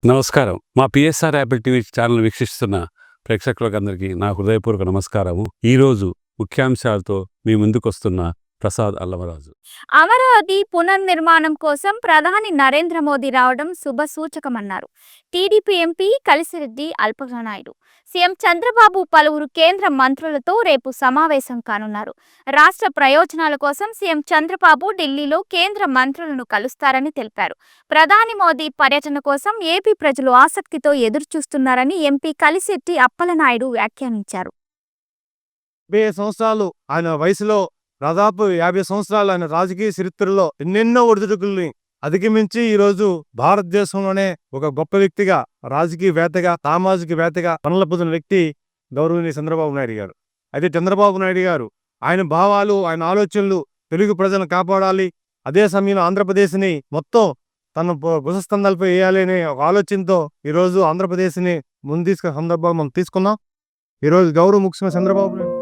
నమస్కారం. మా PSR Apple TV channel వీక్షిస్తున్న ప్రేక్షకులకందరికీ నా హృదయపూర్వక నమస్కారము. ఈరోజు ముఖ్యాంశాలతో మీ ముందుకొస్తున్న ప్రసాద్ అల్లమరాజు. అమరావతి పునర్నిర్మాణం కోసం ప్రధాని నరేంద్ర మోదీ రావడం శుభసూచకమన్నారు టీడీపీ ఎంపీ కలిసిరెడ్డి అల్పనాయుడు. సీఎం చంద్రబాబు పలువురు కేంద్ర మంత్రులతో రేపు సమావేశం కానున్నారు. రాష్ట్ర ప్రయోజనాల కోసం సీఎం చంద్రబాబు ఢిల్లీలో కేంద్ర మంత్రులను కలుస్తారని తెలిపారు. ప్రధాని మోదీ పర్యటన కోసం ఏపీ ప్రజలు ఆసక్తితో ఎదురుచూస్తున్నారని ఎంపీ కలిసిరెడ్డి అప్పలనాయుడు వ్యాఖ్యానించారు. 70 సంవత్సరాలు ఆయన వయసులో దాదాపు 50 సంవత్సరాలు ఆయన రాజకీయ చరిత్రలో ఎన్నెన్నో ఒడిదుడుకుల్ని అధిగమించి ఈరోజు భారతదేశంలోనే ఒక గొప్ప వ్యక్తిగా, రాజకీయవేత్తగా, సామాజికవేత్తగా పనులపుతున్న వ్యక్తి గౌరవనీయ చంద్రబాబు నాయుడు గారు. అయితే చంద్రబాబు నాయుడు గారు ఆయన భావాలు, ఆయన ఆలోచనలు తెలుగు ప్రజలను కాపాడాలి, అదే సమయంలో ఆంధ్రప్రదేశ్ని మొత్తం తన భుజస్కంధాలపై వేయాలి అనే ఒక ఆలోచనతో ఈరోజు ఆంధ్రప్రదేశ్ని ముందు తీసుకునే సందర్భాలు మనం తీసుకున్నాం. ఈరోజు గౌరవ ముఖ్యమంత్రి చంద్రబాబు నాయుడు